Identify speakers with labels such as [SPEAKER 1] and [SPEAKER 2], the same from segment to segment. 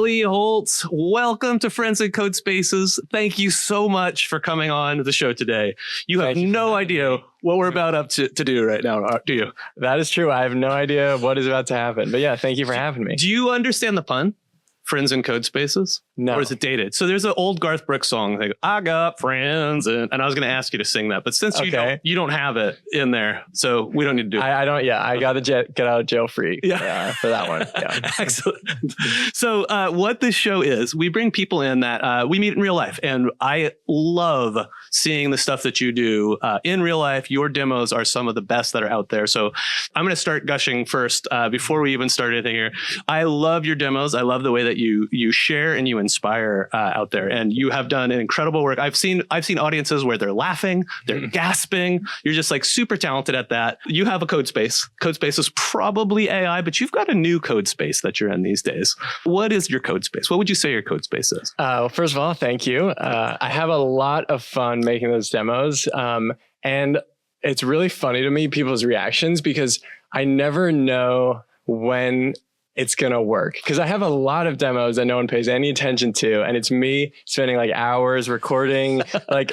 [SPEAKER 1] Charlie Holtz. Welcome to Friends in Code Spaces. Thank you so much for coming on the show today. You have no idea what we're about to do right now, do you?
[SPEAKER 2] That is true. I have no idea what is about to happen. But yeah, thank you for having me.
[SPEAKER 1] Do you understand the pun? Friends in Code Spaces?
[SPEAKER 2] No.
[SPEAKER 1] Or is it dated? So there's an old Garth Brooks song, like, I got friends, and I was going to ask you to sing that, but since you don't have it in there, so we don't need to do it.
[SPEAKER 2] I don't. Yeah, I got to get out of jail free.
[SPEAKER 1] Yeah.
[SPEAKER 2] For that one. Yeah.
[SPEAKER 1] Excellent. So what this show is, we bring people in that we meet in real life, and I love seeing the stuff that you do in real life. Your demos are some of the best that are out there. So I'm going to start gushing first before we even start anything here. I love your demos. I love the way that you share and you inspire out there, and you have done an incredible work. I've seen audiences where they're laughing, they're gasping. You're just like super talented at that. You have a code space. Code space is probably AI, but you've got a new code space that you're in these days. What is your code space? What would you say your code space is?
[SPEAKER 2] Well, first of all, thank you. I have a lot of fun making those demos, and it's really funny to me, people's reactions, because I never know when it's going to work, because I have a lot of demos that no one pays any attention to. And it's me spending like hours recording. Like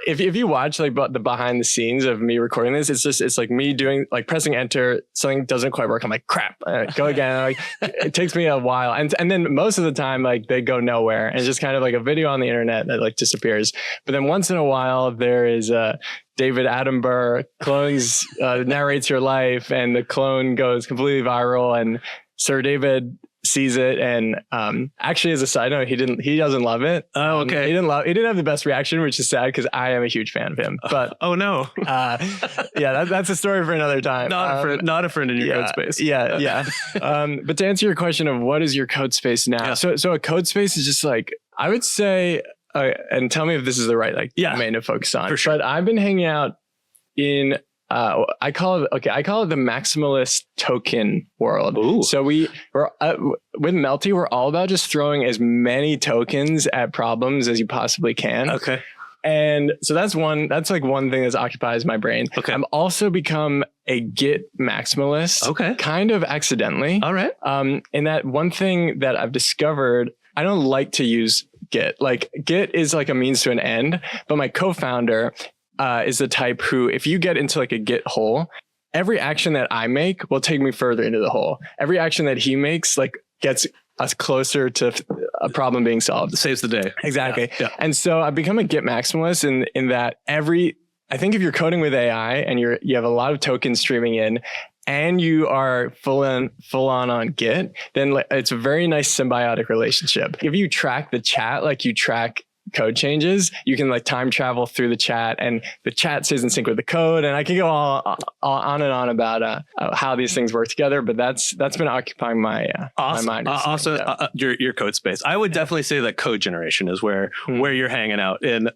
[SPEAKER 2] if you watch like the behind the scenes of me recording this, it's like me doing like pressing enter, something doesn't quite work. I'm like, crap, go again. Like it takes me a while. And then most of the time, like they go nowhere, and it's just kind of like a video on the internet that like disappears. But then once in a while there is David Attenborough clones narrates your life, and the clone goes completely viral, and Sir David sees it, and actually, as a side note, he doesn't love it.
[SPEAKER 1] Oh, okay.
[SPEAKER 2] He didn't have the best reaction, which is sad because I am a huge fan of him. But
[SPEAKER 1] oh no,
[SPEAKER 2] yeah, that's a story for another time.
[SPEAKER 1] Not a friend in your code space.
[SPEAKER 2] Yeah. But to answer your question of what is your code space now, so a code space is just like, I would say, and tell me if this is the right domain to focus on.
[SPEAKER 1] For sure.
[SPEAKER 2] But I've been hanging out in I call it the maximalist token world.
[SPEAKER 1] Ooh.
[SPEAKER 2] So we're with Melty, we're all about just throwing as many tokens at problems as you possibly can.
[SPEAKER 1] Okay.
[SPEAKER 2] And so that's one thing that occupies my brain.
[SPEAKER 1] Okay.
[SPEAKER 2] I'm also become a Git Maximalist.
[SPEAKER 1] Okay.
[SPEAKER 2] Kind of accidentally.
[SPEAKER 1] All right.
[SPEAKER 2] And that one thing that I've discovered, I don't like to use Git. Like Git is like a means to an end, but my co-founder is the type who, if you get into like a Git hole, every action that I make will take me further into the hole. Every action that he makes like gets us closer to a problem being solved.
[SPEAKER 1] Saves the day.
[SPEAKER 2] Exactly.
[SPEAKER 1] Yeah.
[SPEAKER 2] And so I've become a Git maximalist in that I think if you're coding with AI and you have a lot of tokens streaming in, and you are full on Git, then it's a very nice symbiotic relationship. If you track the chat like you track code changes, you can like time travel through the chat, and the chat stays in sync with the code. And I can go all on and on about how these things work together, but that's been occupying my mind.
[SPEAKER 1] Your code space. I would definitely say that code generation is where you're hanging out in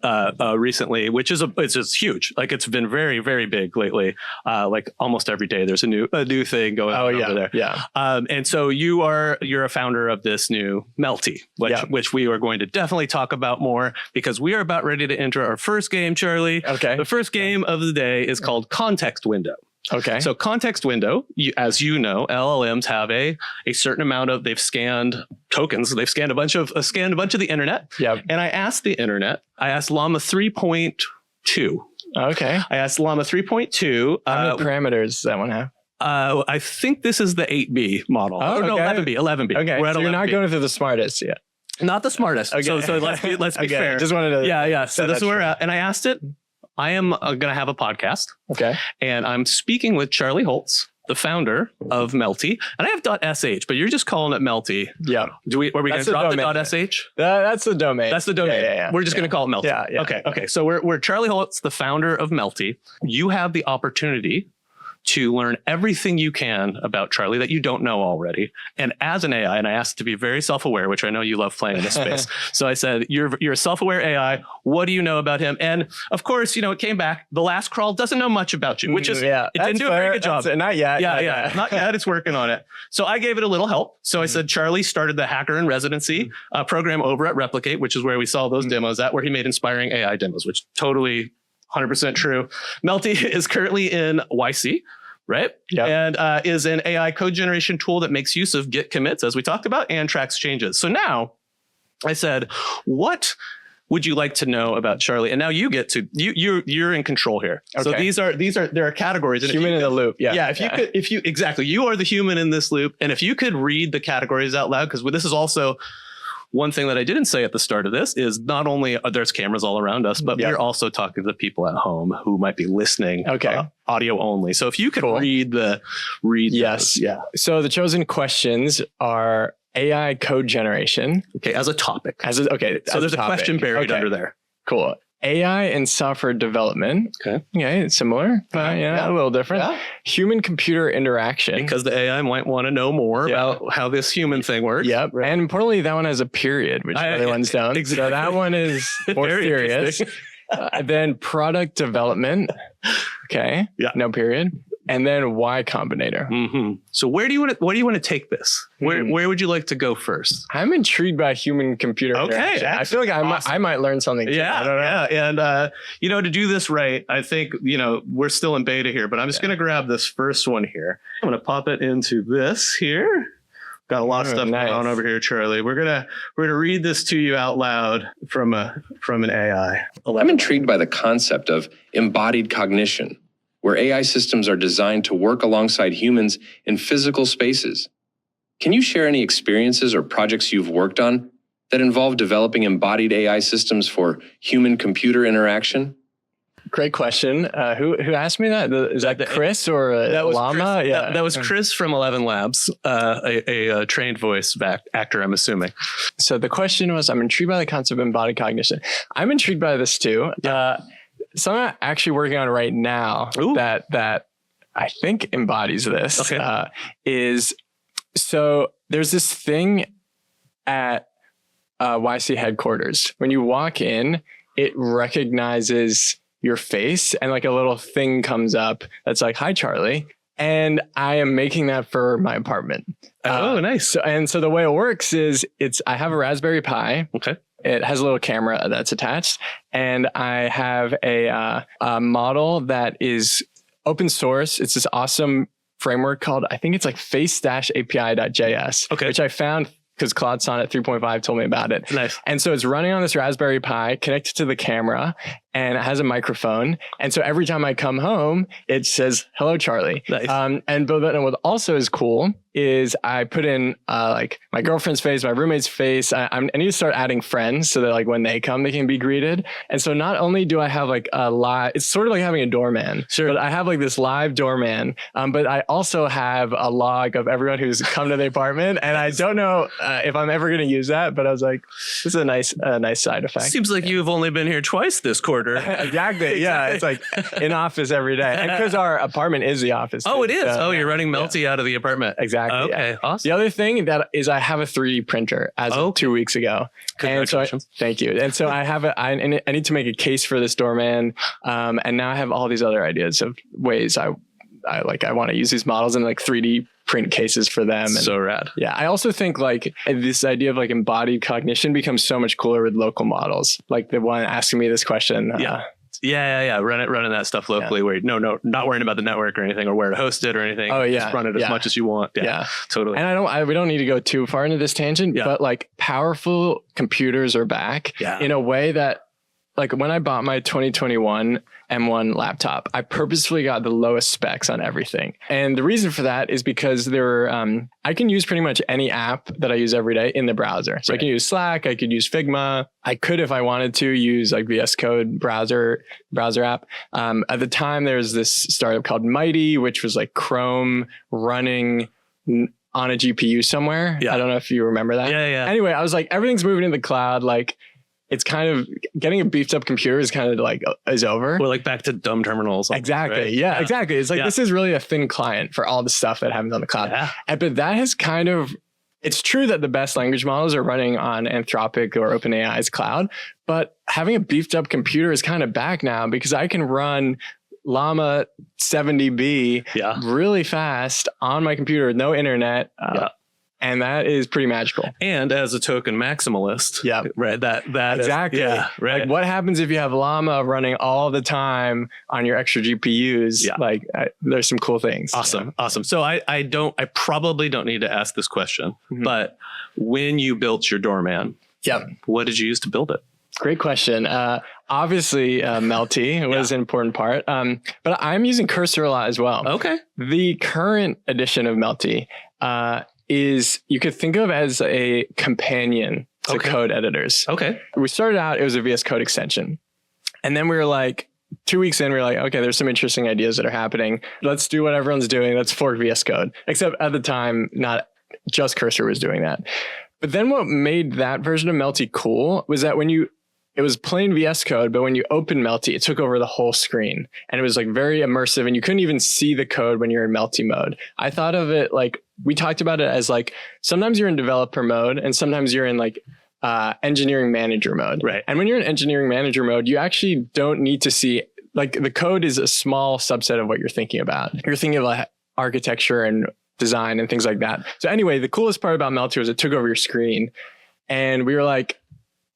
[SPEAKER 1] recently, which is it's huge. Like it's been very, very big lately. Like almost every day there's a new thing going on over there.
[SPEAKER 2] Yeah.
[SPEAKER 1] And so you're a founder of this new Melty, which we are going to definitely talk about more, because we are about ready to enter our first game, Charlie.
[SPEAKER 2] Okay.
[SPEAKER 1] The first game of the day is called Context Window.
[SPEAKER 2] Okay.
[SPEAKER 1] So context window, as you know, LLMs have a certain amount of, they've scanned tokens. They've scanned a bunch of the internet.
[SPEAKER 2] Yeah.
[SPEAKER 1] And I asked Llama 3.2.
[SPEAKER 2] Okay.
[SPEAKER 1] I asked Llama 3.2.
[SPEAKER 2] How many parameters does that one have?
[SPEAKER 1] I think this is the 8B model.
[SPEAKER 2] Oh, okay.
[SPEAKER 1] No, 11B.
[SPEAKER 2] Okay.
[SPEAKER 1] We're at
[SPEAKER 2] so you're
[SPEAKER 1] 11B.
[SPEAKER 2] not going through the smartest yet.
[SPEAKER 1] Not the smartest.
[SPEAKER 2] Okay.
[SPEAKER 1] So let's be fair.
[SPEAKER 2] Just wanted to.
[SPEAKER 1] Yeah. So this is where we're at. And I asked it, I am going to have a podcast.
[SPEAKER 2] Okay.
[SPEAKER 1] And I'm speaking with Charlie Holtz, the founder of Melty. And I have .sh, but you're just calling it Melty.
[SPEAKER 2] Yeah.
[SPEAKER 1] Are we going to drop the .sh?
[SPEAKER 2] That's the domain.
[SPEAKER 1] That's the domain.
[SPEAKER 2] Yeah.
[SPEAKER 1] We're just going to call it Melty.
[SPEAKER 2] Yeah.
[SPEAKER 1] Okay. So we're Charlie Holtz, the founder of Melty. You have the opportunity to learn everything you can about Charlie that you don't know already. And as an AI, and I asked to be very self-aware, which I know you love playing in this space. So I said, you're a self-aware AI. What do you know about him? And of course, it came back. The last crawl doesn't know much about you, which is, it didn't do a very good job.
[SPEAKER 2] Not yet.
[SPEAKER 1] Yeah. Not yet. It's working on it. So I gave it a little help. So I said, Charlie started the Hacker in Residency program over at Replicate, which is where we saw those demos at, where he made inspiring AI demos, which totally 100% true. Melty is currently in YC. right?
[SPEAKER 2] Yep.
[SPEAKER 1] And is an AI code generation tool that makes use of Git commits, as we talked about, and tracks changes. So now I said, what would you like to know about Charlie? And now you get to you're in control here. Okay. So there are categories. And
[SPEAKER 2] human in the loop. Yeah.
[SPEAKER 1] Yeah. If you exactly, you are the human in this loop. And if you could read the categories out loud, because this is also one thing that I didn't say at the start of this is not only are there's cameras all around us, but we're also talking to the people at home who might be listening. Okay. Audio only. So if you could read
[SPEAKER 2] yes.
[SPEAKER 1] those, yeah.
[SPEAKER 2] So the chosen questions are AI code generation.
[SPEAKER 1] Okay, as a topic.
[SPEAKER 2] So
[SPEAKER 1] there's a question buried under there.
[SPEAKER 2] Cool. AI and software development. Okay, similar, but a little different. Yeah. Human computer interaction.
[SPEAKER 1] Because the AI might want to know more about how this human thing works.
[SPEAKER 2] Yep. Right. And importantly, that one has a period, which other ones don't. Exactly. So that one is more serious. Then product development. Okay. Yeah. No period. And then Y Combinator.
[SPEAKER 1] Mm-hmm. So where do you want to take this? Where would you like to go first?
[SPEAKER 2] I'm intrigued by human computer interaction. I feel like I might learn something too.
[SPEAKER 1] Yeah, I don't know. Yeah. And to do this right, I think we're still in beta here, but I'm just going to grab this first one here. I'm going to pop it into this here. Got a lot of stuff going on over here, Charlie. We're gonna read this to you out loud from an AI.
[SPEAKER 3] I'm intrigued by the concept of embodied cognition, where AI systems are designed to work alongside humans in physical spaces. Can you share any experiences or projects you've worked on that involve developing embodied AI systems for human-computer interaction?
[SPEAKER 2] Great question. Who asked me that? Is that Chris or Llama?
[SPEAKER 1] Chris, yeah, that was Chris from 11 Labs, a trained voice actor, I'm assuming.
[SPEAKER 2] So the question was, I'm intrigued by the concept of embodied cognition. I'm intrigued by this too. Something I'm actually working on right now that I think embodies this is, so there's this thing at YC headquarters. When you walk in, it recognizes your face and like a little thing comes up that's like, "Hi, Charlie." And I am making that for my apartment.
[SPEAKER 1] Oh, nice.
[SPEAKER 2] So the way it works is I have a Raspberry Pi. Okay. It has a little camera that's attached, and I have a model that is open source. It's this awesome framework called, I think it's like face-api.js, which I found because Cloud Sonnet 3.5 told me about it. Nice. And so it's running on this Raspberry Pi connected to the camera, and it has a microphone. And so every time I come home, it says, "Hello, Charlie." Nice. And what also is cool is I put in like my girlfriend's face, my roommate's face. I need to start adding friends so that like when they come, they can be greeted. And so not only do I have like a live, it's sort of like having a doorman. Sure. But I have like this live doorman. But I also have a log of everyone who's come to the apartment. And I don't know if I'm ever going to use that, but I was like, this is a nice side effect.
[SPEAKER 1] Seems like you've only been here twice this quarter.
[SPEAKER 2] Exactly. Yeah. It's like in office every day. And because our apartment is the office.
[SPEAKER 1] Oh, it is. You're running Melty out of the apartment.
[SPEAKER 2] Exactly.
[SPEAKER 1] Okay. Awesome.
[SPEAKER 2] The other thing that is I have a 3D printer as of 2 weeks ago.
[SPEAKER 1] Congratulations.
[SPEAKER 2] Thank you. And so I have I need to make a case for this doorman. And now I have all these other ideas of ways I want to use these models and like 3D print cases for them. And
[SPEAKER 1] so rad.
[SPEAKER 2] Yeah. I also think like this idea of like embodied cognition becomes so much cooler with local models. Like the one asking me this question.
[SPEAKER 1] Yeah. Running that stuff locally where not worrying about the network or anything or where to host it or anything. Oh yeah. Just run it as much as you want. Yeah, totally.
[SPEAKER 2] And we don't need to go too far into this tangent, but like powerful computers are back in a way that, like when I bought my 2021 M1 laptop, I purposefully got the lowest specs on everything. And the reason for that is because I can use pretty much any app that I use every day in the browser. So I can use Slack, I could use Figma. I could, if I wanted to, use like VS Code browser app. At the time, there was this startup called Mighty, which was like Chrome running on a GPU somewhere. I don't know if you remember that.
[SPEAKER 1] Yeah.
[SPEAKER 2] Anyway, I was like, everything's moving to the cloud. Like, it's kind of getting a beefed up computer is kind of like is over.
[SPEAKER 1] We're like back to dumb terminals.
[SPEAKER 2] Exactly. Right? Yeah, exactly. It's like, this is really a thin client for all the stuff that happens on the cloud. Yeah. But that has kind of, it's true that the best language models are running on Anthropic or OpenAI's cloud, but having a beefed up computer is kind of back now because I can run Llama 70B really fast on my computer with no internet. And that is pretty magical.
[SPEAKER 1] And as a token maximalist,
[SPEAKER 2] Yeah,
[SPEAKER 1] right. That
[SPEAKER 2] exactly.
[SPEAKER 1] Yeah, right.
[SPEAKER 2] Like what happens if you have Llama running all the time on your extra GPUs?
[SPEAKER 1] Yeah.
[SPEAKER 2] Like there's some cool things.
[SPEAKER 1] Awesome. So I probably don't need to ask this question, but when you built your doorman, what did you use to build it?
[SPEAKER 2] Great question. Obviously, Melty was an important part, but I'm using Cursor a lot as well.
[SPEAKER 1] Okay.
[SPEAKER 2] The current edition of Melty is you could think of as a companion to code editors.
[SPEAKER 1] Okay.
[SPEAKER 2] We started out, it was a VS Code extension. And then we were like, 2 weeks in, we were like, okay, there's some interesting ideas that are happening. Let's do what everyone's doing. Let's fork VS Code. Except at the time, not just Cursor was doing that. But then what made that version of Melty cool was that it was plain VS Code, but when you open Melty, it took over the whole screen. And it was like very immersive and you couldn't even see the code when you're in Melty mode. I thought of it like, we talked about it as like, sometimes you're in developer mode and sometimes you're in like engineering manager mode.
[SPEAKER 1] Right.
[SPEAKER 2] And when you're in engineering manager mode, you actually don't need to see, like the code is a small subset of what you're thinking about. You're thinking of like architecture and design and things like that. So anyway, the coolest part about Melty was it took over your screen. And we were like,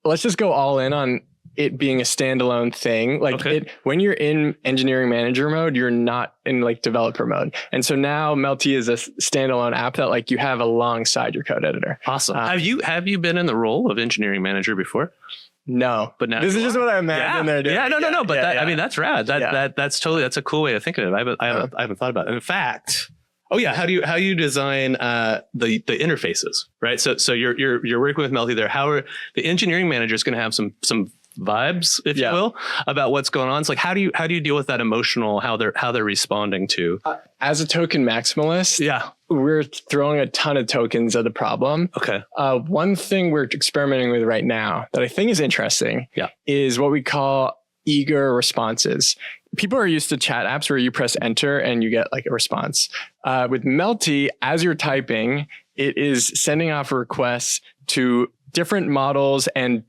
[SPEAKER 2] let's just go all in on it being a standalone thing. Like when you're in engineering manager mode, you're not in like developer mode. And so now Melty is a standalone app that like you have alongside your code editor.
[SPEAKER 1] Awesome. Have you been in the role of engineering manager before?
[SPEAKER 2] No,
[SPEAKER 1] but now
[SPEAKER 2] this is just what I imagine they're doing.
[SPEAKER 1] Yeah, no. But I mean, that's rad. That's a cool way of thinking of it. I haven't thought about it. In fact, how do you design the interfaces, right? So you're working with Melty there. How are the engineering manager is going to have some vibes, if you will, about what's going on? It's like how do you deal with that emotional how they're responding to?
[SPEAKER 2] As a token maximalist, we're throwing a ton of tokens at the problem.
[SPEAKER 1] Okay.
[SPEAKER 2] One thing we're experimenting with right now that I think is interesting is what we call eager responses. People are used to chat apps where you press enter and you get like a response. With Melty, as you're typing, it is sending off requests to different models and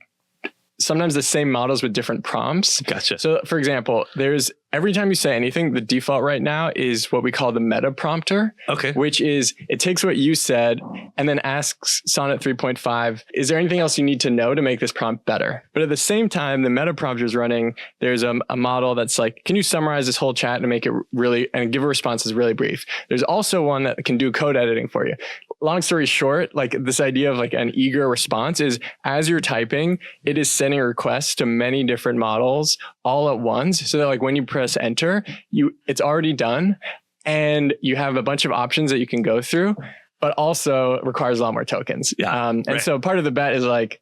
[SPEAKER 2] sometimes the same models with different prompts.
[SPEAKER 1] Gotcha.
[SPEAKER 2] So for example, every time you say anything, the default right now is what we call the meta prompter.
[SPEAKER 1] Okay.
[SPEAKER 2] Which is, it takes what you said and then asks Sonnet 3.5, is there anything else you need to know to make this prompt better? But at the same time, the meta prompter is running, there's a model that's like, can you summarize this whole chat and make it and give a response that's really brief? There's also one that can do code editing for you. Long story short, like this idea of like an eager response is as you're typing, it is sending requests to many different models all at once. So that like when you press enter, it's already done and you have a bunch of options that you can go through, but also requires a lot more tokens. And so part of the bet is like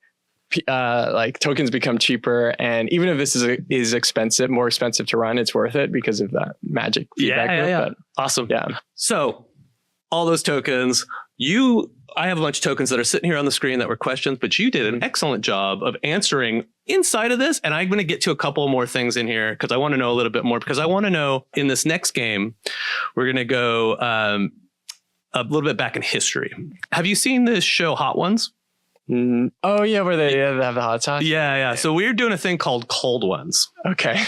[SPEAKER 2] tokens become cheaper. And even if this is expensive, more expensive to run, it's worth it because of that magic feedback.
[SPEAKER 1] Awesome.
[SPEAKER 2] Yeah.
[SPEAKER 1] So all those tokens, I have a bunch of tokens that are sitting here on the screen that were questions, but you did an excellent job of answering inside of this. And I'm going to get to a couple more things in here because I want to know a little bit more, because I want to know in this next game, we're going to go a little bit back in history. Have you seen this show Hot Ones?
[SPEAKER 2] Oh yeah, where they have the hot sauce?
[SPEAKER 1] Yeah. So we're doing a thing called Cold Ones.
[SPEAKER 2] Okay.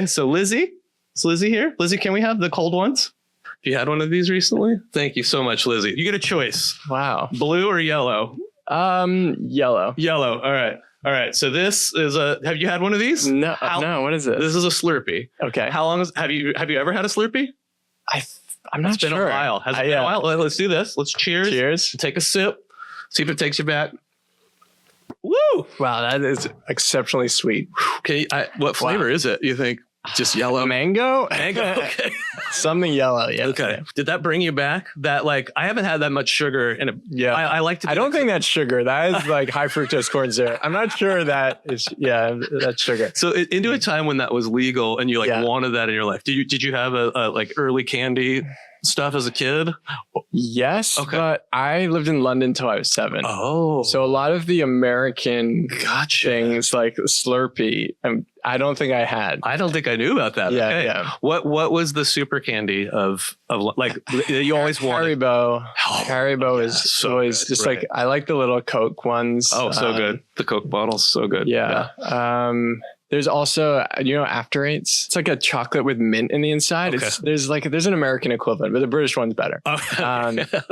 [SPEAKER 1] So Lizzie, is Lizzie here? Lizzie, can we have the cold ones? Have you had one of these recently? Thank you so much, Lizzie. You get a choice.
[SPEAKER 2] Wow.
[SPEAKER 1] Blue or yellow?
[SPEAKER 2] Yellow.
[SPEAKER 1] Yellow. All right. So this is have you had one of these?
[SPEAKER 2] No. No. What is this?
[SPEAKER 1] This is a Slurpee.
[SPEAKER 2] Okay.
[SPEAKER 1] How long have you ever had a Slurpee?
[SPEAKER 2] I'm not
[SPEAKER 1] sure. It's been a while. Has it been a while? Let's do this. Let's cheers.
[SPEAKER 2] Cheers.
[SPEAKER 1] Take a sip. See if it takes you back. Woo!
[SPEAKER 2] Wow, that is exceptionally sweet.
[SPEAKER 1] Okay. What flavor is it? You think? Just yellow?
[SPEAKER 2] Mango?
[SPEAKER 1] Okay.
[SPEAKER 2] Something yellow. Yeah.
[SPEAKER 1] Okay. Did that bring you back? That I haven't had that much sugar in a. I like to.
[SPEAKER 2] I don't think that's sugar. That is like high fructose corn syrup. I'm not sure that is. Yeah, that's sugar.
[SPEAKER 1] So into a time when that was legal and you wanted that in your life, did you have a early candy stuff as a kid?
[SPEAKER 2] Yes, but I lived in London until I was 7.
[SPEAKER 1] Oh,
[SPEAKER 2] so a lot of the American things like Slurpee, I don't think I had.
[SPEAKER 1] I don't think I knew about that.
[SPEAKER 2] Yeah,
[SPEAKER 1] okay.
[SPEAKER 2] yeah.
[SPEAKER 1] What was the super candy of like you always wanted?
[SPEAKER 2] Haribo is always just like, I like the little Coke ones.
[SPEAKER 1] Oh, so good. The Coke bottles, so good.
[SPEAKER 2] Yeah. There's also, After Eights. It's like a chocolate with mint in the inside.
[SPEAKER 1] Okay.
[SPEAKER 2] There's an American equivalent, but the British one's better.
[SPEAKER 1] Okay.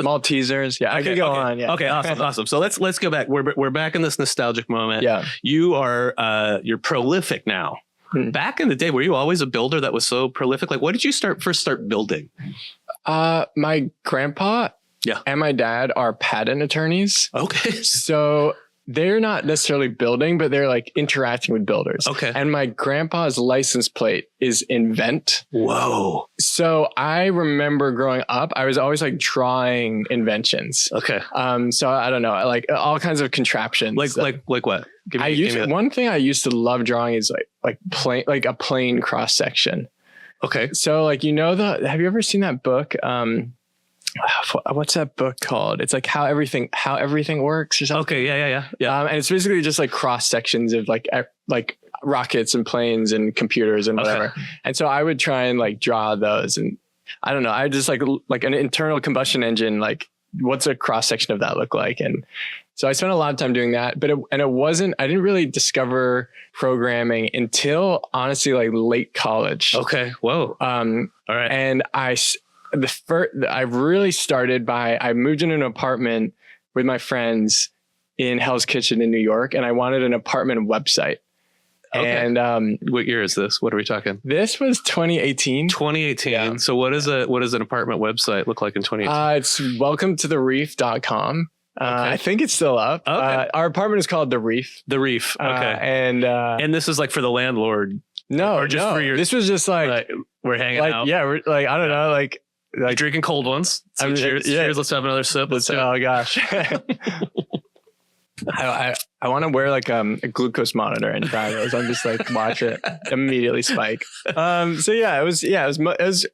[SPEAKER 2] Maltesers. Yeah, I could go on. Yeah.
[SPEAKER 1] Okay. Awesome. So let's go back. We're back in this nostalgic moment.
[SPEAKER 2] Yeah.
[SPEAKER 1] You are you're prolific now. Back in the day, were you always a builder that was so prolific? Like, what did you first start building?
[SPEAKER 2] My grandpa and my dad are patent attorneys.
[SPEAKER 1] Okay.
[SPEAKER 2] So they're not necessarily building, but they're like interacting with builders.
[SPEAKER 1] Okay.
[SPEAKER 2] And my grandpa's license plate is invent.
[SPEAKER 1] Whoa.
[SPEAKER 2] So I remember growing up, I was always like drawing inventions.
[SPEAKER 1] Okay.
[SPEAKER 2] So I don't know, like all kinds of contraptions.
[SPEAKER 1] Like what?
[SPEAKER 2] One thing I used to love drawing is like a plane cross section.
[SPEAKER 1] Okay.
[SPEAKER 2] So like, have you ever seen that book? What's that book called? It's like how everything works or something.
[SPEAKER 1] Okay. Yeah.
[SPEAKER 2] And it's basically just like cross sections of like rockets and planes and computers and whatever.
[SPEAKER 1] Okay.
[SPEAKER 2] And so I would try and like draw those, and I don't know, I just like an internal combustion engine, like what's a cross section of that look like? And so I spent a lot of time doing that, but I didn't really discover programming until honestly like late college.
[SPEAKER 1] Okay. Whoa. All right.
[SPEAKER 2] And I really started I moved in an apartment with my friends in Hell's Kitchen in New York, and I wanted an apartment website.
[SPEAKER 1] Okay.
[SPEAKER 2] And
[SPEAKER 1] what year is this? What are we talking?
[SPEAKER 2] This was 2018.
[SPEAKER 1] 2018. Yeah. So what is an apartment website look like in 2018?
[SPEAKER 2] It's welcome-to-the-reef.com. Okay. I think it's still up. Okay. Our apartment is called The Reef.
[SPEAKER 1] The Reef. Okay.
[SPEAKER 2] And
[SPEAKER 1] this is like for the landlord.
[SPEAKER 2] No,
[SPEAKER 1] or just for your.
[SPEAKER 2] This was just like
[SPEAKER 1] we're hanging out.
[SPEAKER 2] Yeah, we're like I don't know, like
[SPEAKER 1] drinking cold ones. So cheers.
[SPEAKER 2] Yeah.
[SPEAKER 1] Cheers. Let's have another sip.
[SPEAKER 2] Oh gosh. I want to wear like a glucose monitor and try those. I'm just like watch it immediately spike. So yeah, it was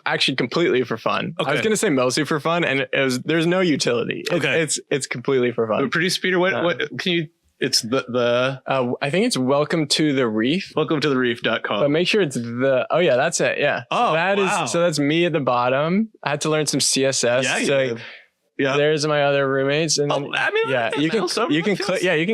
[SPEAKER 2] actually completely for fun. Okay. I was gonna say mostly for fun, and there's no utility. It's completely for fun.
[SPEAKER 1] Producer Peter, what can you? It's
[SPEAKER 2] I think it's welcome to the reef.
[SPEAKER 1] Welcome to the reef.com.
[SPEAKER 2] But make sure it's that's it. Yeah. So that's me at the bottom. I had to learn some CSS.
[SPEAKER 1] Yeah.
[SPEAKER 2] So there's my other roommates. And you can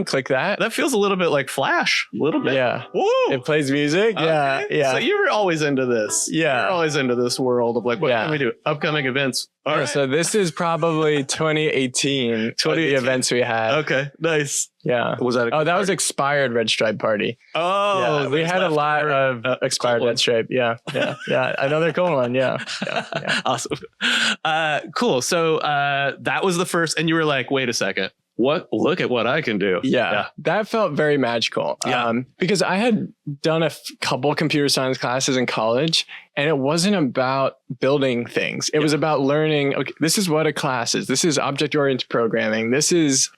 [SPEAKER 2] click that.
[SPEAKER 1] That feels a little bit like Flash. A little bit.
[SPEAKER 2] Yeah.
[SPEAKER 1] Whoa.
[SPEAKER 2] It plays music. Okay. Yeah.
[SPEAKER 1] So you were always into this.
[SPEAKER 2] Yeah.
[SPEAKER 1] You're always into this world of like, what can we do? Upcoming events. All right.
[SPEAKER 2] So this is probably 2018. 20 events we had.
[SPEAKER 1] Okay. Nice.
[SPEAKER 2] Yeah.
[SPEAKER 1] Was that?
[SPEAKER 2] That was expired Red Stripe party.
[SPEAKER 1] Oh,
[SPEAKER 2] yeah, we had a lot of expired Red Stripe. Yeah. Another cool one. Yeah.
[SPEAKER 1] Awesome. Cool. So that was the first, and you were like, wait a second. Look at what I can do.
[SPEAKER 2] Yeah. That felt very magical. Because I had done a couple computer science classes in college, and it wasn't about building things. It was about learning, okay, this is what a class is. This is object-oriented programming. This is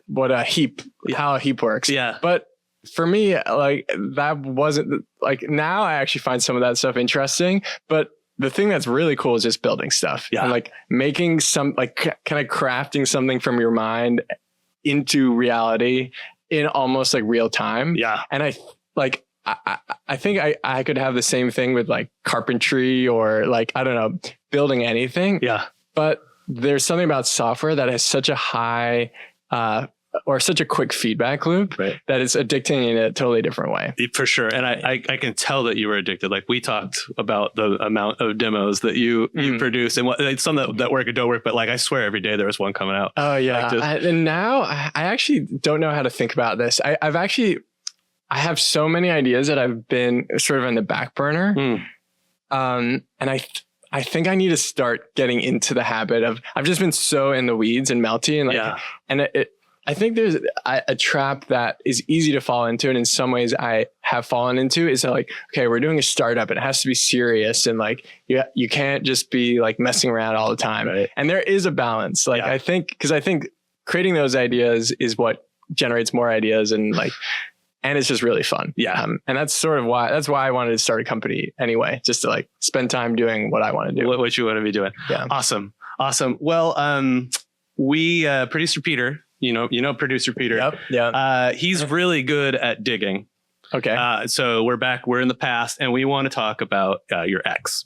[SPEAKER 2] what a heap, how a heap works.
[SPEAKER 1] Yeah.
[SPEAKER 2] But for me, like that wasn't like, now I actually find some of that stuff interesting, but the thing that's really cool is just building stuff.
[SPEAKER 1] Yeah.
[SPEAKER 2] And like making kind of crafting something from your mind into reality in almost like real time.
[SPEAKER 1] Yeah.
[SPEAKER 2] And I think I could have the same thing with like carpentry or like, I don't know, building anything.
[SPEAKER 1] Yeah.
[SPEAKER 2] But there's something about software that has such a high, or such a quick feedback loop that it's addicting in a totally different way.
[SPEAKER 1] For sure. And I can tell that you were addicted. Like we talked about the amount of demos that you produce and some that work and don't work, but like, I swear every day there was one coming out.
[SPEAKER 2] Oh yeah. And now I actually don't know how to think about this. I have so many ideas that I've been sort of on the back burner. And I think I need to start getting into the habit of, I've just been so in the weeds and Melty and I think there's a trap that is easy to fall into. And in some ways I have fallen into is that like, okay, we're doing a startup and it has to be serious. And like, you can't just be like messing around all the time. Right. And there is a balance. Like, I think creating those ideas is what generates more ideas and like, and it's just really fun.
[SPEAKER 1] Yeah.
[SPEAKER 2] And that's why I wanted to start a company anyway, just to like spend time doing what I want to do.
[SPEAKER 1] What you want to be doing. Yeah. Awesome. Well, producer Peter, you know, producer Peter.
[SPEAKER 2] Yep. Yeah.
[SPEAKER 1] He's really good at digging.
[SPEAKER 2] Okay.
[SPEAKER 1] So we're in the past and we want to talk about your ex.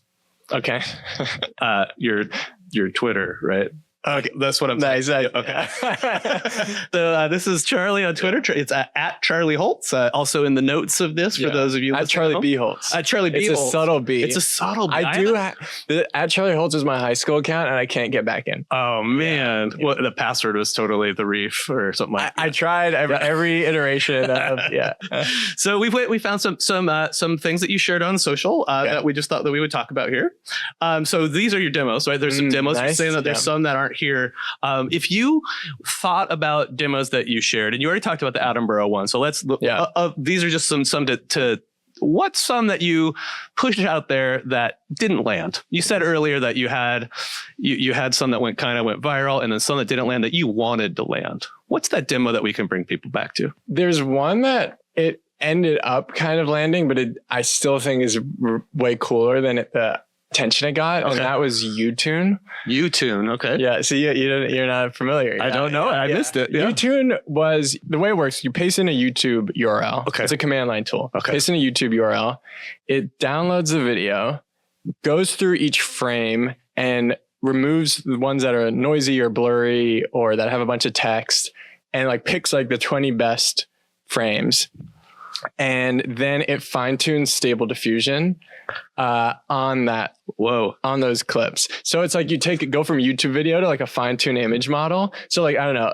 [SPEAKER 2] Okay.
[SPEAKER 1] Your Twitter, right? Okay, that's what I'm saying. Okay. So this is Charlie on Twitter. It's at Charlie Holtz. Also in the notes of this for those of you
[SPEAKER 2] at Charlie B Holtz.
[SPEAKER 1] At Charlie B
[SPEAKER 2] Holtz.
[SPEAKER 1] It's
[SPEAKER 2] a subtle B.
[SPEAKER 1] It's a subtle B.
[SPEAKER 2] At Charlie Holtz is my high school account, and I can't get back in.
[SPEAKER 1] Oh man, Well, the password was totally the reef or something like that.
[SPEAKER 2] I tried every iteration of
[SPEAKER 1] So we found some things that you shared on social that we just thought that we would talk about here. So these are your demos, right? There's some demos.
[SPEAKER 2] Nice.
[SPEAKER 1] You're saying that there's some that aren't here. If you thought about demos that you shared, and you already talked about the Attenborough one, so let's these are just some to what's some that you pushed out there that didn't land? You said earlier that you had some that went viral, and then some that didn't land that you wanted to land. What's that demo that we can bring people back to?
[SPEAKER 2] There's one that it ended up kind of landing, but I still think is way cooler than the attention it got, and that was Utune.
[SPEAKER 1] Utune, okay.
[SPEAKER 2] Yeah, so you're not familiar.
[SPEAKER 1] I don't know. I missed it. Yeah.
[SPEAKER 2] Utune was, the way it works, you paste in a YouTube URL.
[SPEAKER 1] Okay.
[SPEAKER 2] It's a command line tool.
[SPEAKER 1] Okay.
[SPEAKER 2] Paste in a YouTube URL. It downloads the video, goes through each frame, and removes the ones that are noisy or blurry or that have a bunch of text, and picks the 20 best frames. And then it fine tunes stable diffusion on those clips. So it's you go from YouTube video to a fine tune image model. So I don't know,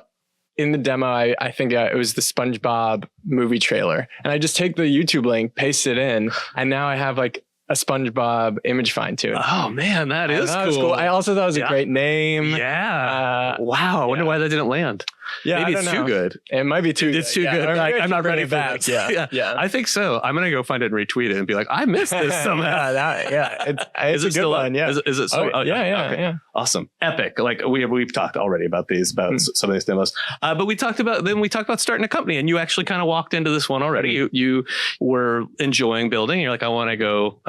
[SPEAKER 2] in the demo, I think it was the SpongeBob movie trailer, and I just take the YouTube link, paste it in, and now I have a SpongeBob image fine tune.
[SPEAKER 1] Oh man, that is cool.
[SPEAKER 2] I also thought it was a great name.
[SPEAKER 1] Yeah. Wow. I wonder why that didn't land.
[SPEAKER 2] Yeah,
[SPEAKER 1] maybe it's too good.
[SPEAKER 2] It might be too good.
[SPEAKER 1] It's too good. I'm not ready for
[SPEAKER 2] back.
[SPEAKER 1] that. Yeah. I think so. I'm going to go find it and retweet it and be like, I missed this somehow.
[SPEAKER 2] It's a good one. Yeah.
[SPEAKER 1] Is it so?
[SPEAKER 2] Yeah.
[SPEAKER 1] Awesome. Epic. We've talked already about some of these demos. But we talked about starting a company, and you actually kind of walked into this one already. You were enjoying building. You're like, I want to go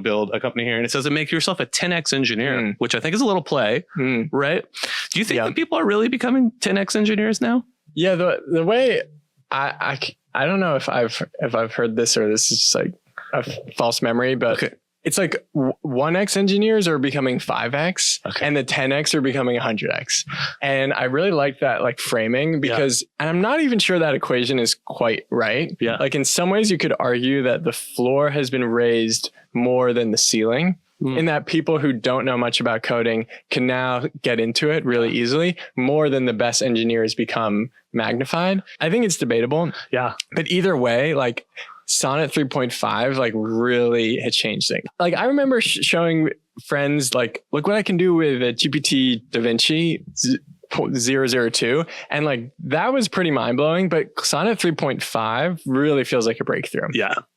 [SPEAKER 1] build a company here. And it says, make yourself a 10x engineer, which I think is a little play, right? Do you think that people are really becoming 10x engineers now?
[SPEAKER 2] Yeah. The way I don't know if I've heard this, or this is a false memory, but it's 1x engineers are becoming 5x, and the 10x are becoming 100x. And I really like that framing, because and I'm not even sure that equation is quite right.
[SPEAKER 1] Yeah.
[SPEAKER 2] In some ways you could argue that the floor has been raised more than the ceiling. In that people who don't know much about coding can now get into it really easily, more than the best engineers become magnified. I think it's debatable.
[SPEAKER 1] Yeah.
[SPEAKER 2] But either way, Sonnet 3.5 really had changed things. I remember showing friends look what I can do with GPT DaVinci 002, and that was pretty mind-blowing, but Sonnet 3.5 really feels like a breakthrough.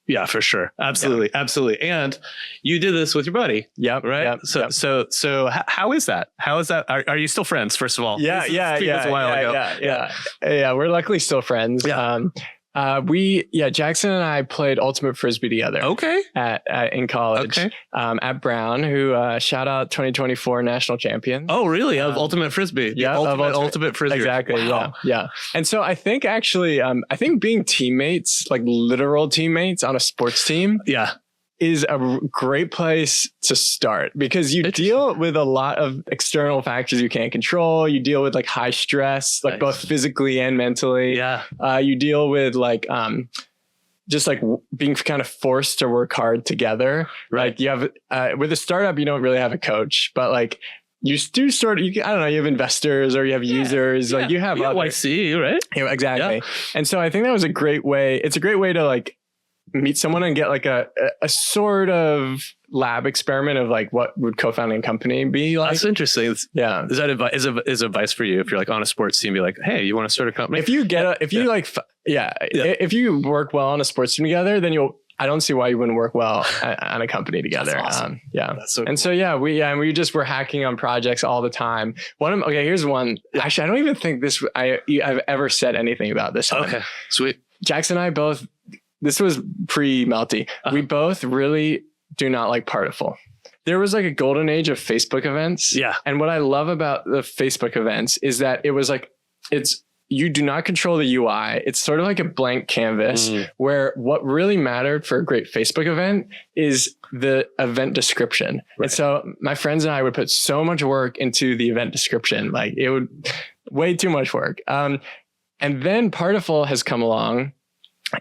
[SPEAKER 1] Yeah, for sure. Absolutely. And you did this with your buddy.
[SPEAKER 2] Yep.
[SPEAKER 1] Right.
[SPEAKER 2] Yep.
[SPEAKER 1] So how is that? Are you still friends, first of all?
[SPEAKER 2] Yeah. We're luckily still friends.
[SPEAKER 1] Yeah.
[SPEAKER 2] Jackson and I played Ultimate Frisbee together.
[SPEAKER 1] Okay.
[SPEAKER 2] In college.
[SPEAKER 1] Okay.
[SPEAKER 2] At Brown, who shout out 2024 national champion.
[SPEAKER 1] Oh, really? Of Ultimate Frisbee.
[SPEAKER 2] Yeah.
[SPEAKER 1] Ultimate Frisbee.
[SPEAKER 2] Exactly.
[SPEAKER 1] Wow.
[SPEAKER 2] Yeah. And so I think actually, being teammates, literal teammates on a sports team.
[SPEAKER 1] Yeah.
[SPEAKER 2] Is a great place to start, because you deal with a lot of external factors you can't control. You deal with high stress, both physically and mentally.
[SPEAKER 1] Yeah.
[SPEAKER 2] You deal with just being kind of forced to work hard together.
[SPEAKER 1] Right.
[SPEAKER 2] You have with a startup, you don't really have a coach, but you do you have investors, or you have users, you have
[SPEAKER 1] YC, right?
[SPEAKER 2] Yeah, exactly.
[SPEAKER 1] Yeah.
[SPEAKER 2] And so I think that was a great way. It's a great way to meet someone and get a sort of lab experiment of what would co-founding a company be like.
[SPEAKER 1] That's interesting.
[SPEAKER 2] Yeah.
[SPEAKER 1] Is that advice for you? If you're on a sports team, be like, hey, you want to start a company?
[SPEAKER 2] If you if you work well on a sports team together, then I don't see why you wouldn't work well on a company together.
[SPEAKER 1] That's awesome.
[SPEAKER 2] That's so
[SPEAKER 1] cool.
[SPEAKER 2] So we just were hacking on projects all the time. Here's one. Actually, I don't even think I've ever said anything about this one.
[SPEAKER 1] Okay, sweet.
[SPEAKER 2] Jackson and I both. This was pre-Melty. We both really do not like Partiful. There was a golden age of Facebook events.
[SPEAKER 1] Yeah.
[SPEAKER 2] And what I love about the Facebook events is that it was you do not control the UI. It's sort of like a blank canvas where what really mattered for a great Facebook event is the event description. Right. And so my friends and I would put so much work into the event description, like it would way too much work. And then Partiful has come along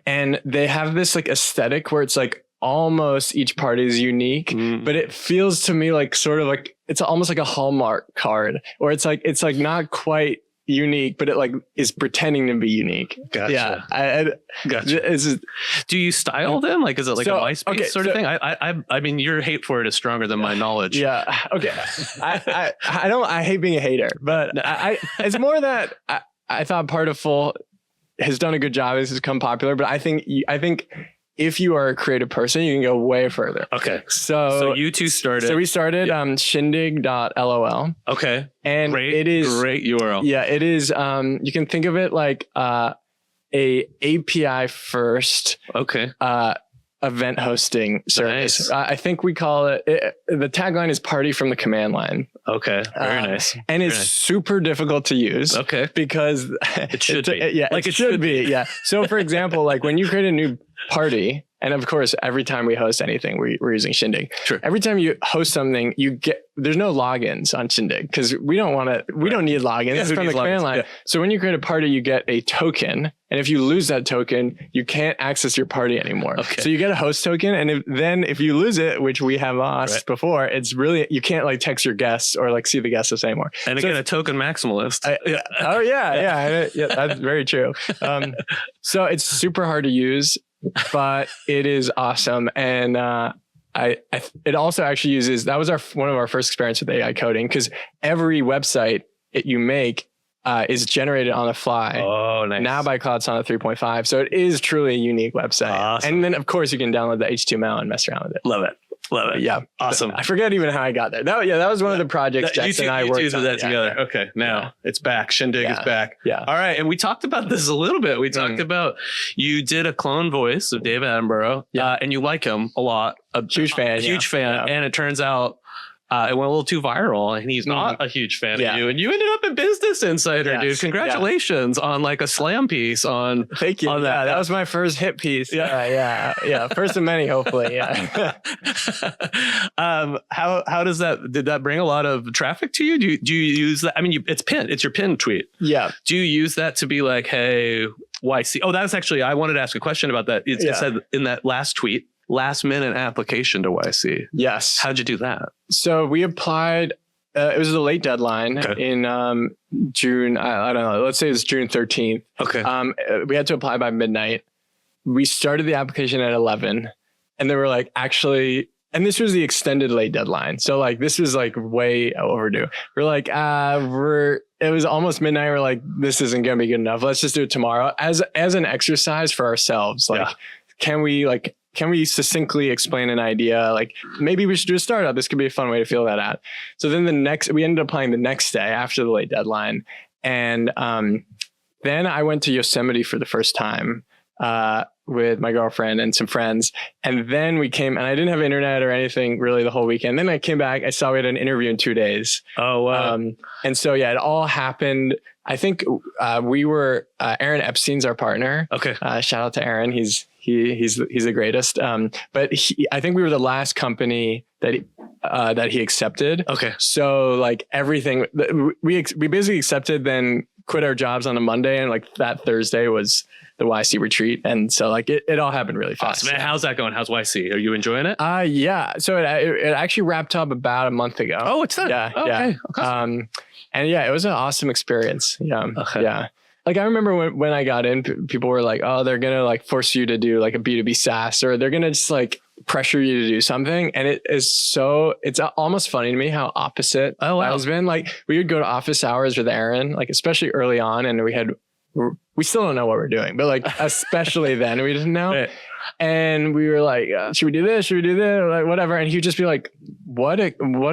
[SPEAKER 2] and they have this like aesthetic where it's like almost each party is unique, but it feels to me like sort of like, it's almost like a Hallmark card, or it's like not quite unique, but it like is pretending to be unique.
[SPEAKER 1] Gotcha.
[SPEAKER 2] Yeah. I gotcha.
[SPEAKER 1] Do you style them? Like, is it like a MySpace sort of thing? I mean, your hate for it is stronger than my knowledge.
[SPEAKER 2] Yeah. Okay. I hate being a hater, but it's more that I thought Partiful has done a good job. This has become popular, but I think if you are a creative person, you can go way further.
[SPEAKER 1] Okay.
[SPEAKER 2] So
[SPEAKER 1] you two started.
[SPEAKER 2] So we started shindig.lol.
[SPEAKER 1] Okay.
[SPEAKER 2] And it is
[SPEAKER 1] great URL.
[SPEAKER 2] Yeah, it is. You can think of it like a API first.
[SPEAKER 1] Okay.
[SPEAKER 2] Event hosting service.
[SPEAKER 1] Nice.
[SPEAKER 2] I think we call it, the tagline is party from the command line.
[SPEAKER 1] Okay. Very nice.
[SPEAKER 2] And it's super difficult to use.
[SPEAKER 1] Okay.
[SPEAKER 2] Because
[SPEAKER 1] it should be.
[SPEAKER 2] Yeah, like it should be. Yeah. So for example, like when you create a new party, and of course, every time we host anything, we're using Shindig.
[SPEAKER 1] Sure.
[SPEAKER 2] Every time you host something, there's no logins on Shindig because we don't need logins from the command line. Yeah. So when you create a party, you get a token. And if you lose that token, you can't access your party anymore. Okay. So you get a host token. And if you lose it, which we have lost before, it's really, you can't like text your guests or like see the guest list anymore.
[SPEAKER 1] And again, a token maximalist.
[SPEAKER 2] Yeah, that's very true. So it's super hard to use, but it is awesome. And it also actually uses, that was one of our first experience with AI coding, because every website you make is generated on the fly.
[SPEAKER 1] Oh, nice.
[SPEAKER 2] Now by Cloud Sonnet 3.5. So it is truly a unique website. Awesome. And then of course you can download the HTML and mess around with it.
[SPEAKER 1] Love it.
[SPEAKER 2] Yeah.
[SPEAKER 1] Awesome.
[SPEAKER 2] I forget even how I got there. That was one of the projects Jackson and I worked on.
[SPEAKER 1] That together. Yeah. Okay. Now it's back. Shindig is back.
[SPEAKER 2] Yeah.
[SPEAKER 1] All right. And we talked about this a little bit. We talked about, you did a clone voice of Dave Attenborough, and you like him a lot. A
[SPEAKER 2] huge fan.
[SPEAKER 1] Yeah. And it turns out it went a little too viral, and he's not a huge fan of you. And you ended up in Business Insider, dude. Congratulations on like a slam piece on.
[SPEAKER 2] Thank you.
[SPEAKER 1] On
[SPEAKER 2] that was my first hit piece. Yeah. First of many, hopefully. Yeah.
[SPEAKER 1] How does that? Did that bring a lot of traffic to you? Do you use that? I mean, it's pinned. It's your pinned tweet.
[SPEAKER 2] Yeah.
[SPEAKER 1] Do you use that to be like, hey, YC? Oh, that's actually. I wanted to ask a question about that. It said in that last tweet, last minute application to YC.
[SPEAKER 2] Yes.
[SPEAKER 1] How'd you do that?
[SPEAKER 2] So we applied, it was a late deadline in June. I don't know. Let's say it was June 13th.
[SPEAKER 1] Okay.
[SPEAKER 2] We had to apply by midnight. We started the application at 11 and they were like, actually, and this was the extended late deadline. So like, this was like way overdue. We're like, it was almost midnight. We're like, this isn't going to be good enough. Let's just do it tomorrow as an exercise for ourselves. Like, can we succinctly explain an idea? Like maybe we should do a startup. This could be a fun way to feel that out. So then we ended up applying the next day after the late deadline. And then I went to Yosemite for the first time with my girlfriend and some friends. And then we came, and I didn't have internet or anything really the whole weekend. Then I came back, I saw we had an interview in 2 days.
[SPEAKER 1] Oh, wow.
[SPEAKER 2] And so, it all happened. I think we were, Aaron Epstein's our partner.
[SPEAKER 1] Okay.
[SPEAKER 2] Shout out to Aaron. He's the greatest. But I think we were the last company that he accepted.
[SPEAKER 1] Okay.
[SPEAKER 2] So like everything we basically accepted, then quit our jobs on a Monday, and like that Thursday was the YC retreat. And so like it all happened really fast.
[SPEAKER 1] Awesome. Man, how's that going? How's YC? Are you enjoying it?
[SPEAKER 2] Yeah. So it actually wrapped up about a month ago.
[SPEAKER 1] Oh, it's done.
[SPEAKER 2] Yeah.
[SPEAKER 1] Okay.
[SPEAKER 2] And yeah, it was an awesome experience. Yeah.
[SPEAKER 1] Okay.
[SPEAKER 2] Yeah. Like I remember when I got in, people were like, oh, they're going to like force you to do like a B2B SaaS, or they're going to just like pressure you to do something. And it's almost funny to me how opposite that has been. Like we would go to office hours with Aaron, like especially early on. And we still don't know what we're doing, but like, especially then we didn't know. Right. And we were like, should we do this? Should we do that? Or like whatever. And he'd just be like, what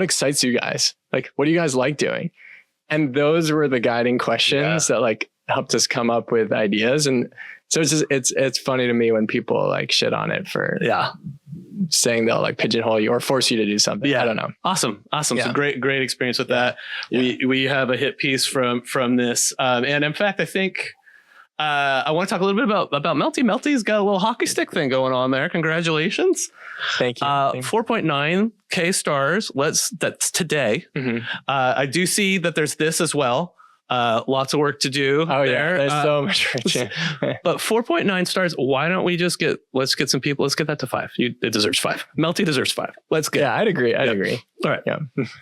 [SPEAKER 2] excites you guys? Like, what do you guys like doing? And those were the guiding questions that like helped us come up with ideas. And so it's funny to me when people like shit on it for saying they'll like pigeonhole you or force you to do something.
[SPEAKER 1] Yeah.
[SPEAKER 2] I don't know.
[SPEAKER 1] Awesome.
[SPEAKER 2] Yeah.
[SPEAKER 1] So great experience with that.
[SPEAKER 2] Yeah.
[SPEAKER 1] We have a hit piece from this. And in fact, I think I want to talk a little bit about Melty. Melty's got a little hockey stick thing going on there. Congratulations.
[SPEAKER 2] Thank you.
[SPEAKER 1] 4.9K stars. That's today.
[SPEAKER 2] Mm-hmm.
[SPEAKER 1] I do see that there's this as well. Lots of work to do.
[SPEAKER 2] Oh
[SPEAKER 1] there.
[SPEAKER 2] yeah, there's so much work.
[SPEAKER 1] But 4.9 stars. Why don't we just let's get some people. Let's get that to 5. It deserves 5. Melty deserves 5. Let's get.
[SPEAKER 2] Yeah, I'd agree. I'd agree.
[SPEAKER 1] All right.
[SPEAKER 2] Yeah.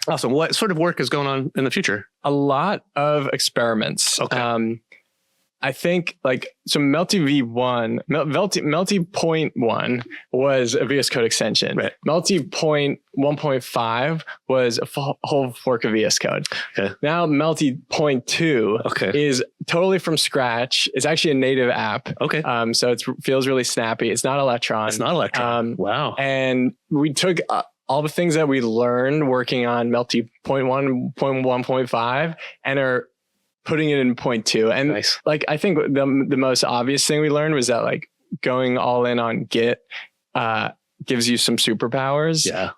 [SPEAKER 1] Awesome. What sort of work is going on in the future?
[SPEAKER 2] A lot of experiments.
[SPEAKER 1] Okay.
[SPEAKER 2] I think so Melty V1, Melty point 1 was a VS Code extension.
[SPEAKER 1] Right.
[SPEAKER 2] Melty point 1.5 was a whole fork of VS Code.
[SPEAKER 1] Okay.
[SPEAKER 2] Now Melty point 2 is totally from scratch. It's actually a native app.
[SPEAKER 1] Okay.
[SPEAKER 2] So it feels really snappy. It's not Electron.
[SPEAKER 1] It's not Electron. Wow.
[SPEAKER 2] And we took all the things that we learned working on Melty point 1, point 1.5 and are putting it in point 2. And
[SPEAKER 1] nice.
[SPEAKER 2] I think the most obvious thing we learned was that going all in on Git gives you some superpowers.
[SPEAKER 1] Yeah.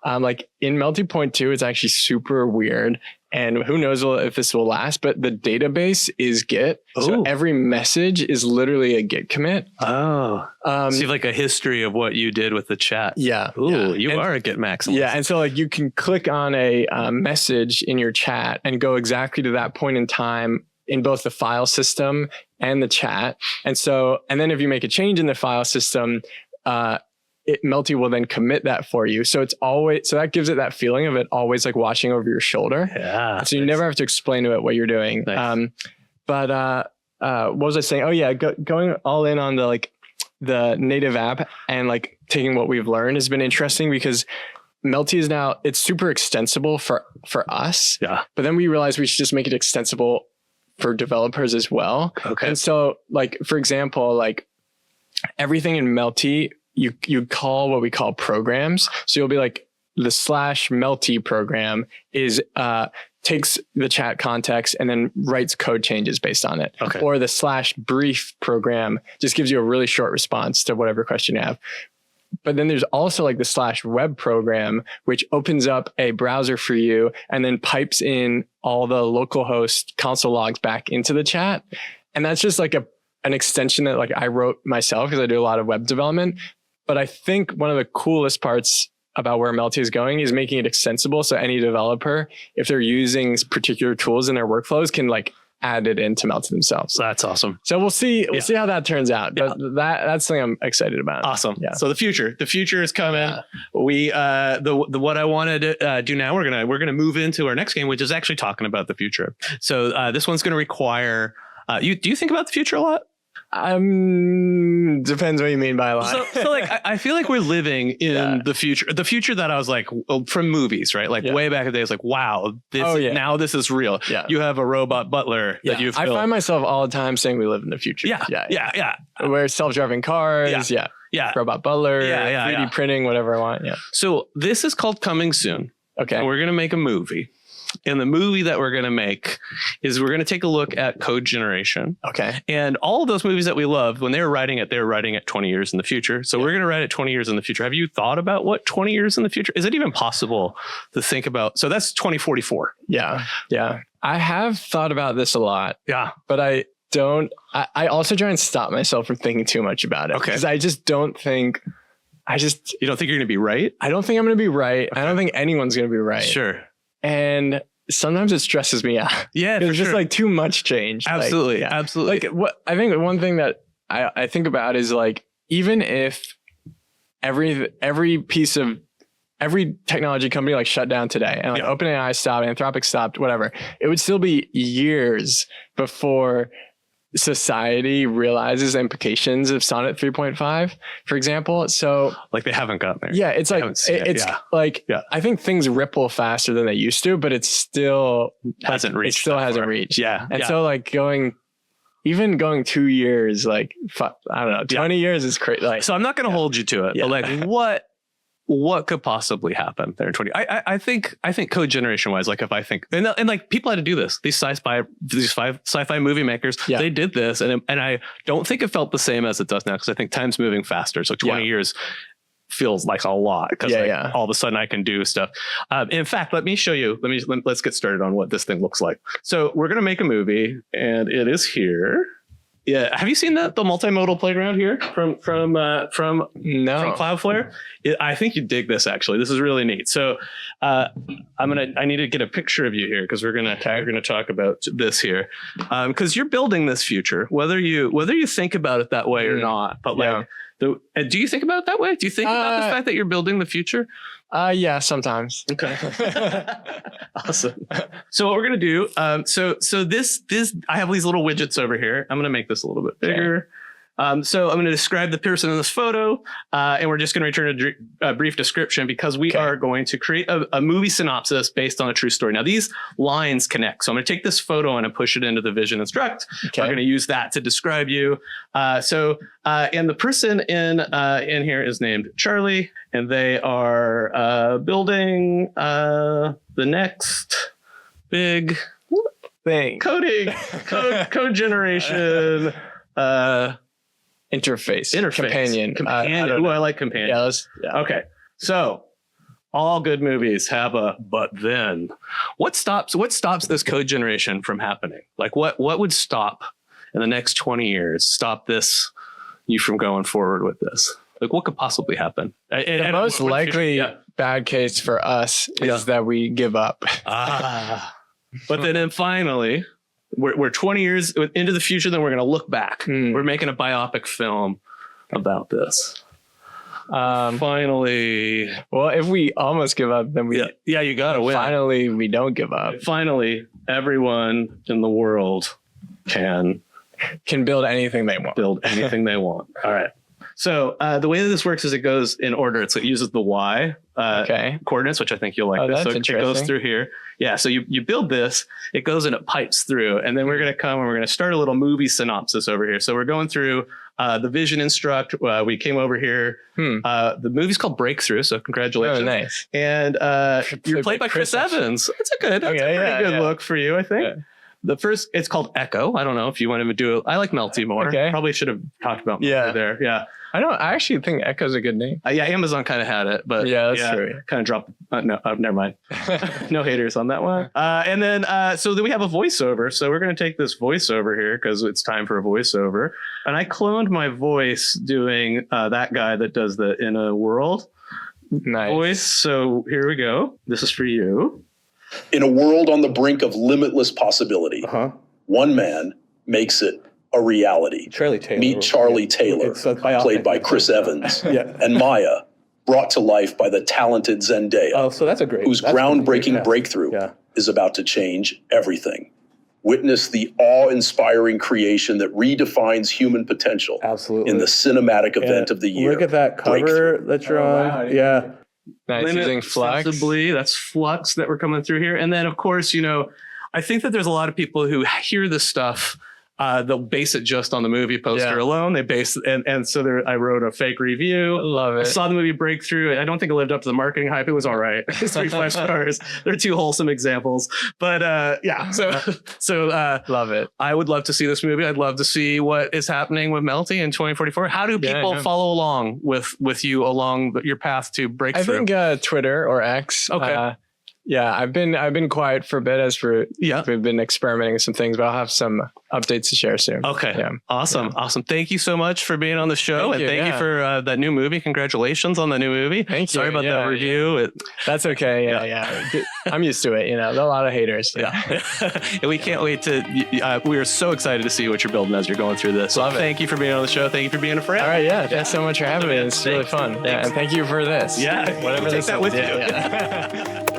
[SPEAKER 2] In Melty point 2, it's actually super weird. And who knows if this will last, but the database is Git.
[SPEAKER 1] Ooh.
[SPEAKER 2] So every message is literally a Git commit.
[SPEAKER 1] Oh. So you have a history of what you did with the chat.
[SPEAKER 2] Yeah.
[SPEAKER 1] Ooh, you are a Git Maximalist.
[SPEAKER 2] Yeah. And so you can click on a message in your chat and go exactly to that point in time in both the file system and the chat. And then if you make a change in the file system, Melty will then commit that for you. So that gives it that feeling of it always watching over your shoulder.
[SPEAKER 1] Yeah.
[SPEAKER 2] So you never have to explain to it what you're doing.
[SPEAKER 1] Nice.
[SPEAKER 2] What was I saying? Oh yeah. Going all in on the native app and taking what we've learned has been interesting because Melty is now, it's super extensible for us.
[SPEAKER 1] Yeah.
[SPEAKER 2] But then we realized we should just make it extensible for developers as well.
[SPEAKER 1] Okay.
[SPEAKER 2] And so for example, everything in Melty, you call what we call programs. So you'll be the /Melty program is, takes the chat context and then writes code changes based on it.
[SPEAKER 1] Okay.
[SPEAKER 2] Or the /brief program just gives you a really short response to whatever question you have. But then there's also the /web program, which opens up a browser for you and then pipes in all the localhost console logs back into the chat. And that's just an extension that I wrote myself because I do a lot of web development. But I think one of the coolest parts about where Melty is going is making it extensible. So any developer, if they're using particular tools in their workflows, can add it into Melty themselves.
[SPEAKER 1] That's awesome.
[SPEAKER 2] So we'll see how that turns out. But that's something I'm excited about.
[SPEAKER 1] Awesome.
[SPEAKER 2] Yeah.
[SPEAKER 1] So the future is coming. Yeah. We what I wanted to do now, we're gonna move into our next game, which is actually talking about the future. So this one's gonna require do you think about the future a lot?
[SPEAKER 2] Depends what you mean by a lot.
[SPEAKER 1] So I feel like we're living in the future that I was from movies, right? Way back in the days, wow, now this is real. Yeah. You have a robot butler that you've built.
[SPEAKER 2] I find myself all the time saying we live in the future.
[SPEAKER 1] Yeah.
[SPEAKER 2] We're self-driving cars. Yeah. Robot butler. 3D printing, whatever I want. Yeah.
[SPEAKER 1] So this is called Coming Soon.
[SPEAKER 2] Okay.
[SPEAKER 1] And we're going to make a movie. And the movie that we're going to make is we're going to take a look at code generation.
[SPEAKER 2] Okay.
[SPEAKER 1] And all of those movies that we loved, when they were writing it 20 years in the future. So we're going to write it 20 years in the future. Have you thought about what 20 years in the future? Is it even possible to think about? So that's 2044.
[SPEAKER 2] Yeah. Yeah. I have thought about this a lot.
[SPEAKER 1] Yeah.
[SPEAKER 2] But I also try and stop myself from thinking too much about it.
[SPEAKER 1] Okay.
[SPEAKER 2] Because I just don't think...
[SPEAKER 1] You don't think you're going to be right?
[SPEAKER 2] I don't think I'm going to be right. Okay. I don't think anyone's going to be right.
[SPEAKER 1] Sure.
[SPEAKER 2] And sometimes it stresses me out.
[SPEAKER 1] Yeah,
[SPEAKER 2] there's just too much change.
[SPEAKER 1] Absolutely, absolutely.
[SPEAKER 2] What I think one thing that I think about is even if every technology company shut down today and OpenAI stopped, Anthropic stopped, whatever, it would still be years before society realizes implications of Sonnet 3.5, for example. So
[SPEAKER 1] they haven't gotten there.
[SPEAKER 2] Yeah. It's I think things ripple faster than they used to, but it's still
[SPEAKER 1] hasn't reached.
[SPEAKER 2] It still hasn't reached.
[SPEAKER 1] Yeah.
[SPEAKER 2] And so going 2 years, I don't know, 20 years is crazy.
[SPEAKER 1] So I'm not going to hold you to it, but what could possibly happen there in 20? I think code generation wise, if I think and people had to do this. These sci-fi movie makers, they did this, and I don't think it felt the same as it does now because I think time's moving faster. So 20 years feels like a lot because all of a sudden I can do stuff. In fact, let me show you. Let's get started on what this thing looks like. So we're gonna make a movie, and it is here. Yeah, have you seen the multimodal playground here from Cloudflare? I think you dig this actually. This is really neat. So I need to get a picture of you here because we're gonna talk about this here because you're building this future, whether you think about it that way or not. But do you think about it that way? Do you think about the fact that you're building the future?
[SPEAKER 2] Yeah, sometimes.
[SPEAKER 1] Okay. Awesome. So what we're going to do, so this, I have these little widgets over here. I'm going to make this a little bit bigger. Okay. So I'm going to describe the person in this photo, and we're just going to return a brief description because we are going to create a movie synopsis based on a true story. Now, these lines connect. So I'm going to take this photo and push it into the Vision Instruct. Okay. We're going to use that to describe you. And the person in here is named Charlie, and they are building the next big
[SPEAKER 2] thing.
[SPEAKER 1] Code generation.
[SPEAKER 2] Interface.
[SPEAKER 1] Companion. I like companion.
[SPEAKER 2] Yeah.
[SPEAKER 1] Okay. So all good movies have a but then. What stops this code generation from happening? Like what would stop in the next 20 years, stop you from going forward with this? Like what could possibly happen?
[SPEAKER 2] The most likely bad case for us is that we give up.
[SPEAKER 1] But then finally, we're 20 years into the future, then we're going to look back. We're making a biopic film about this. Finally.
[SPEAKER 2] Well, if we almost give up, then
[SPEAKER 1] you got to win.
[SPEAKER 2] Finally, we don't give up.
[SPEAKER 1] Finally, everyone in the world can
[SPEAKER 2] build anything they want.
[SPEAKER 1] All right. So the way that this works is it goes in order. It uses the Y coordinates, which I think you'll like. This. So it goes through here. Yeah. So you build this, it goes and it pipes through. And then we're going to come and we're going to start a little movie synopsis over here. So we're going through the Vision Instruct. We came over here. The movie's called Breakthrough. So congratulations.
[SPEAKER 2] Oh, nice.
[SPEAKER 1] And you're played by Chris Evans. That's a pretty good look for you, I think. Yeah. The first, it's called Echo. I don't know if you want to do it. I like Melty more. Okay. Probably should have talked about Melty there. Yeah.
[SPEAKER 2] I actually think Echo's a good name.
[SPEAKER 1] Amazon kind of had it, but
[SPEAKER 2] that's true.
[SPEAKER 1] Kind of dropped. Never mind. No haters on that one. And then, so then we have a voiceover. So we're going to take this voiceover here because it's time for a voiceover. And I cloned my voice doing that guy that does the In a World voice. So here we go. This is for you.
[SPEAKER 4] In a world on the brink of limitless possibility, one man makes it a reality.
[SPEAKER 1] Charlie Taylor.
[SPEAKER 4] Meet Charlie Taylor, played by Chris Evans, and Maya, brought to life by the talented Zendaya, whose groundbreaking breakthrough is about to change everything. Witness the awe-inspiring creation that redefines human potential in the cinematic event of the year.
[SPEAKER 1] Look at that cover that you're on. Wow, yeah.
[SPEAKER 2] Nice. Using Flux.
[SPEAKER 1] That's Flux that we're coming through here. And then, of course, I think that there's a lot of people who hear this stuff. They'll base it just on the movie poster alone. They base and so I wrote a fake review.
[SPEAKER 2] I love it.
[SPEAKER 1] I saw the movie Breakthrough. I don't think it lived up to the marketing hype. It was all right. It's 3 stars. They're 2 wholesome examples. But so
[SPEAKER 2] love it.
[SPEAKER 1] I would love to see this movie. I'd love to see what is happening with Melty in 2044. How do people follow along with you along your path to Breakthrough?
[SPEAKER 2] I think Twitter or X. Okay. I've been quiet for a bit as we've been experimenting with some things, but I'll have some updates to share soon.
[SPEAKER 1] Okay. Yeah. Awesome. Thank you so much for being on the show. Thank you for that new movie. Congratulations on the new movie.
[SPEAKER 2] Thank you.
[SPEAKER 1] Sorry about that review.
[SPEAKER 2] That's okay. Yeah. I'm used to it. There are a lot of haters.
[SPEAKER 1] And we can't wait to, we are so excited to see what you're building as you're going through this.
[SPEAKER 2] Love it.
[SPEAKER 1] Thank you for being on the show. Thank you for being a friend.
[SPEAKER 2] All right. Thanks so much for having me. It's really fun. Yeah, and thank you for this.
[SPEAKER 1] Yeah.
[SPEAKER 2] Whatever
[SPEAKER 1] take
[SPEAKER 2] this
[SPEAKER 1] that
[SPEAKER 2] is.
[SPEAKER 1] with you.